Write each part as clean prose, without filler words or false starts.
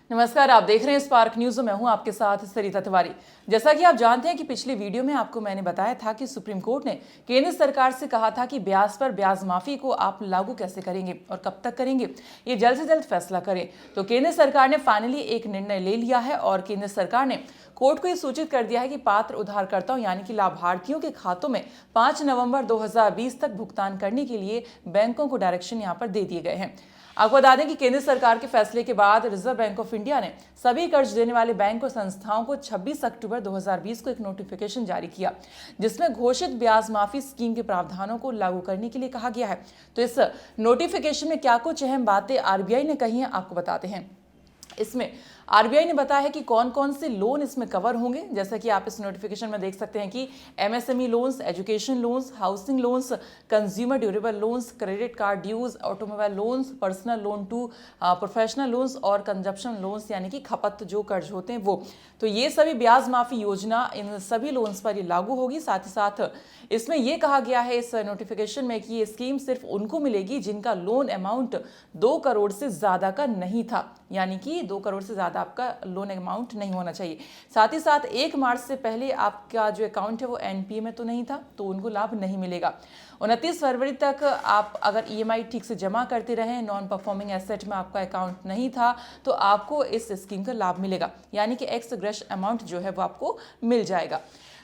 नमस्कार, आप देख रहे हैं स्पार्क न्यूज। मैं हूं आपके साथ सरिता तिवारी। जैसा कि आप जानते हैं कि पिछली वीडियो में आपको मैंने बताया था कि सुप्रीम कोर्ट ने केंद्र सरकार से कहा था कि ब्याज पर ब्याज माफी को आप लागू कैसे करेंगे और कब तक करेंगे, ये जल्द से जल्द फैसला करें। तो केंद्र सरकार ने फाइनली एक निर्णय ले लिया है और केंद्र सरकार ने कोर्ट को ये सूचित कर दिया है कि पात्र उधारकर्ताओं यानी कि लाभार्थियों के खातों में 5 नवंबर 2020 तक भुगतान करने के लिए बैंकों को डायरेक्शन यहां पर दे दिए गए हैं। आपको बता दें कि केंद्र सरकार के फैसले के बाद रिजर्व बैंक ऑफ इंडिया ने सभी कर्ज देने वाले बैंक और संस्थाओं को 26 अक्टूबर 2020 को एक नोटिफिकेशन जारी किया, जिसमें घोषित ब्याज माफी स्कीम के प्रावधानों को लागू करने के लिए कहा गया है। तो इस नोटिफिकेशन में क्या कुछ अहम बातें आरबीआई ने कही हैं, आपको बताते हैं। इसमें आरबीआई ने बताया है कि कौन कौन से लोन इसमें कवर होंगे। जैसा कि आप इस नोटिफिकेशन में देख सकते हैं कि MSME loans, education loans, housing loans, consumer durable loans, credit card dues, automobile loans, personal loan to professional loans और कंजप्शन लोन्स यानी कि खपत जो कर्ज होते हैं वो। तो ये सभी ब्याज माफी योजना इन सभी लोन्स पर ये लागू होगी। साथ ही साथ इसमें यह कहा गया है इस नोटिफिकेशन में कि ये स्कीम सिर्फ उनको मिलेगी जिनका लोन अमाउंट 2 करोड़ से ज्यादा का नहीं था, यानी कि 2 करोड़ से ज्यादा आपका लोन अमाउंट नहीं होना चाहिए। साथ ही साथ 1 मार्च से पहले आपका जो अकाउंट है वो एनपीए में तो नहीं था, तो उनको लाभ नहीं मिलेगा। 29 फरवरी तक आप अगर ईएमआई ठीक से जमा करते रहे, नॉन परफॉर्मिंग एसेट में आपका अकाउंट नहीं था, तो आपको इस स्कीम का लाभ मिलेगा, यानी कि एक्स ग्रेश अमाउंट जो है वो आपको मिल जाएगा।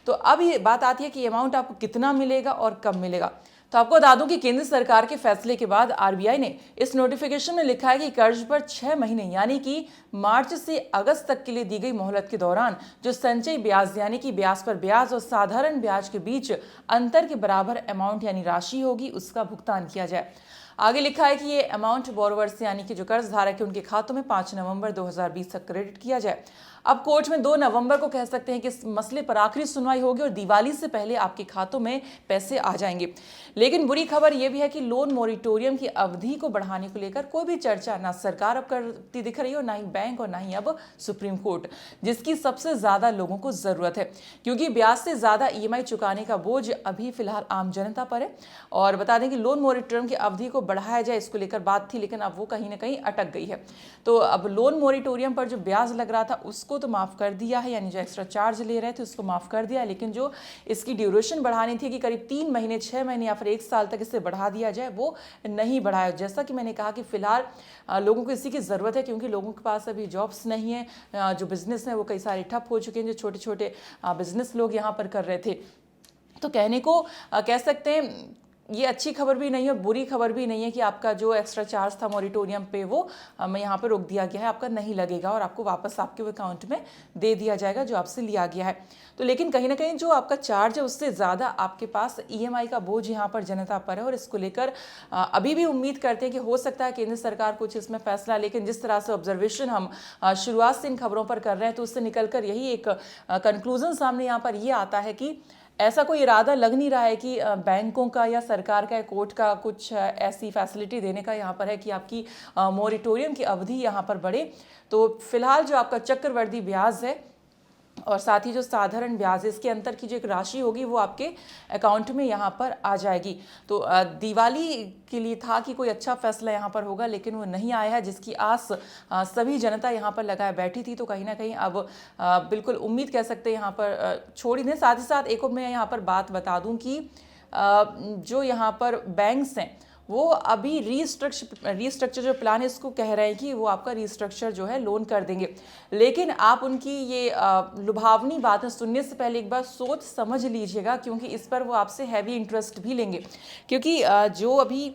तो अब ये बात आती है कि अमाउंट आपको कितना मिलेगा और कब मिलेगा। तो आपको बता दूं कि केंद्र सरकार के फैसले के बाद आरबीआई ने इस नोटिफिकेशन में लिखा है कि कर्ज पर 6 महीने यानी कि मार्च से अगस्त तक के लिए दी गई मोहलत के दौरान जो संचयी ब्याज यानी कि ब्याज पर ब्याज और साधारण ब्याज के बीच अंतर के बराबर अमाउंट यानी राशि होगी, उसका भुगतान किया जाए। आगे लिखा है कि ये अमाउंट बोरोवर्स यानी कि जो कर्ज धारक है उनके खातों में 5 नवंबर 2020 तक क्रेडिट किया जाए। अब कोर्ट में 2 नवंबर को कह सकते हैं कि इस मसले पर आखिरी सुनवाई होगी और दिवाली से पहले आपके खातों में पैसे आ जाएंगे। लेकिन बुरी खबर यह भी है कि लोन मोरिटोरियम की अवधि को बढ़ाने को लेकर कोई भी चर्चा ना सरकार अब करती दिख रही है और ना ही बैंक और ना ही अब सुप्रीम कोर्ट, जिसकी सबसे ज्यादा लोगों को जरूरत है, क्योंकि ब्याज से ज्यादा ईएमआई चुकाने का बोझ अभी फिलहाल आम जनता पर है। और बता दें कि लोन मोरिटोरियम की अवधि को बढ़ाया जाए, इसको लेकर बात थी, लेकिन अब वो कहीं ना कहीं अटक गई है। तो अब लोन मोरिटोरियम पर जो ब्याज लग रहा था उसको तो माफ कर दिया है, यानी जो एक्स्ट्रा चार्ज ले रहे थे उसको माफ कर दिया, लेकिन जो इसकी ड्यूरेशन बढ़ानी थी कि करीब 3 महीने, 6 महीने या फिर 1 साल तक इसे बढ़ा दिया जाए, वो नहीं बढ़ाया। जैसा कि मैंने कहा कि फिलहाल लोगों को इसी की जरूरत है, क्योंकि लोगों के पास अभी जॉब्स नहीं है, जो बिजनेस है वो कई सारे ठप हो चुके हैं, जो छोटे छोटे बिजनेस लोग यहाँ पर कर रहे थे। तो कहने को कह सकते हैं ये अच्छी खबर भी नहीं है, बुरी खबर भी नहीं है कि आपका जो एक्स्ट्रा चार्ज था मोरिटोरियम पे वो यहाँ पे रोक दिया गया है, आपका नहीं लगेगा और आपको वापस आपके अकाउंट में दे दिया जाएगा जो आपसे लिया गया है। तो लेकिन कहीं ना कहीं जो आपका चार्ज है उससे ज़्यादा आपके पास ईएमआई का बोझ यहाँ पर जनता पर है और इसको लेकर अभी भी उम्मीद करते हैं कि हो सकता है केंद्र सरकार कुछ इसमें फैसला, लेकिन जिस तरह से ऑब्जर्वेशन हम शुरुआत से इन खबरों पर कर रहे हैं तो उससे निकल कर यही एक कंक्लूजन सामने यहाँ पर ये आता है कि ऐसा कोई इरादा लग नहीं रहा है कि बैंकों का या सरकार का या कोर्ट का कुछ ऐसी फैसिलिटी देने का यहाँ पर है कि आपकी मोरिटोरियम की अवधि यहाँ पर बढ़े। तो फिलहाल जो आपका चक्रवृद्धि ब्याज है और साथ ही जो साधारण ब्याज है, इसके अंतर की जो एक राशि होगी वो आपके अकाउंट में यहाँ पर आ जाएगी। तो दिवाली के लिए था कि कोई अच्छा फैसला यहाँ पर होगा, लेकिन वो नहीं आया है, जिसकी आस सभी जनता यहाँ पर लगाए बैठी थी। तो कहीं ना कहीं अब बिल्कुल उम्मीद कह सकते हैं यहाँ पर छोड़ ही दें। साथ ही साथ एक और मैं यहाँ पर बात बता दूँ कि जो यहाँ पर बैंक्स हैं वो अभी रीस्ट्रक्चर जो प्लान है इसको कह रहे हैं कि वो आपका रीस्ट्रक्चर जो है लोन कर देंगे, लेकिन आप उनकी ये लुभावनी बातें सुनने से पहले एक बार सोच समझ लीजिएगा, क्योंकि इस पर वो आपसे हैवी इंटरेस्ट भी लेंगे। क्योंकि जो अभी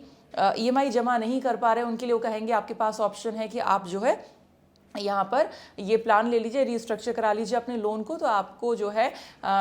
ईएमआई जमा नहीं कर पा रहे उनके लिए वो कहेंगे आपके पास ऑप्शन है कि आप जो है यहाँ पर ये प्लान ले लीजिए, रीस्ट्रक्चर करा लीजिए अपने लोन को, तो आपको जो है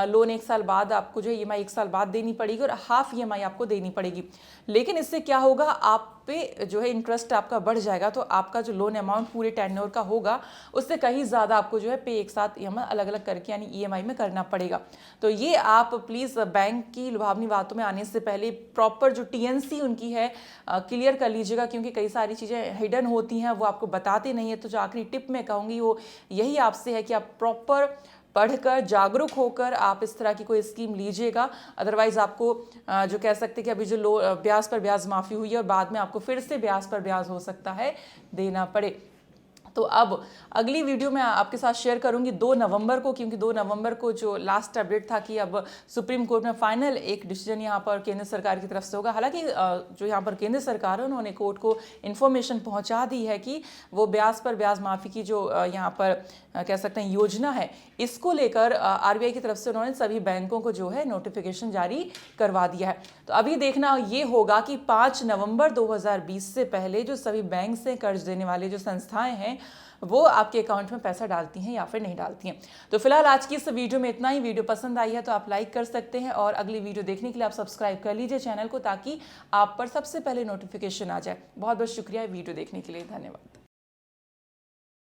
लोन 1 साल बाद आपको जो है ईएमआई 1 साल बाद देनी पड़ेगी और हाफ ईएमआई आपको देनी पड़ेगी। लेकिन इससे क्या होगा, आप पे जो है इंटरेस्ट आपका बढ़ जाएगा, तो आपका जो लोन अमाउंट पूरे टेन्योर का होगा उससे कहीं ज़्यादा आपको जो है पे एक साथ ईएमआई अलग अलग करके यानी ईएमआई में करना पड़ेगा। तो ये आप प्लीज़ बैंक की लुभावनी बातों में आने से पहले प्रॉपर जो टीएनसी उनकी है क्लियर कर लीजिएगा, क्योंकि कई सारी चीज़ें हिडन होती हैं, वो आपको बताते नहीं है। तो जो आखिरी टिप मैं कहूँगी वो यही आपसे है कि आप प्रॉपर पढ़कर जागरूक होकर आप इस तरह की कोई स्कीम लीजिएगा। अदरवाइज आपको जो कह सकते हैं कि अभी जो ब्याज पर ब्याज माफ़ी हुई है और बाद में आपको फिर से ब्याज पर ब्याज हो सकता है देना पड़े। तो अब अगली वीडियो में आपके साथ शेयर करूंगी 2 नवंबर को, क्योंकि 2 नवंबर को जो लास्ट अपडेट था कि अब सुप्रीम कोर्ट में फाइनल एक डिसीजन यहाँ पर केंद्र सरकार की तरफ से होगा। हालांकि जो यहाँ पर केंद्र सरकार है उन्होंने कोर्ट को इन्फॉर्मेशन पहुँचा दी है कि वो ब्याज पर ब्याज माफ़ी की जो यहाँ पर कह सकते हैं योजना है, इसको लेकर आरबीआई की तरफ से उन्होंने सभी बैंकों को जो है नोटिफिकेशन जारी करवा दिया है। तो अभी देखना ये होगा कि 5 नवंबर 2020 से पहले जो सभी बैंक से कर्ज देने वाले जो संस्थाएं हैं वो आपके अकाउंट में पैसा डालती हैं या फिर नहीं डालती हैं। तो फिलहाल आज की इस वीडियो में इतना ही। वीडियो पसंद आई है तो आप लाइक कर सकते हैं और अगली वीडियो देखने के लिए आप सब्सक्राइब कर लीजिए चैनल को, ताकि आप पर सबसे पहले नोटिफिकेशन आ जाए। बहुत बहुत शुक्रिया वीडियो देखने के लिए, धन्यवाद।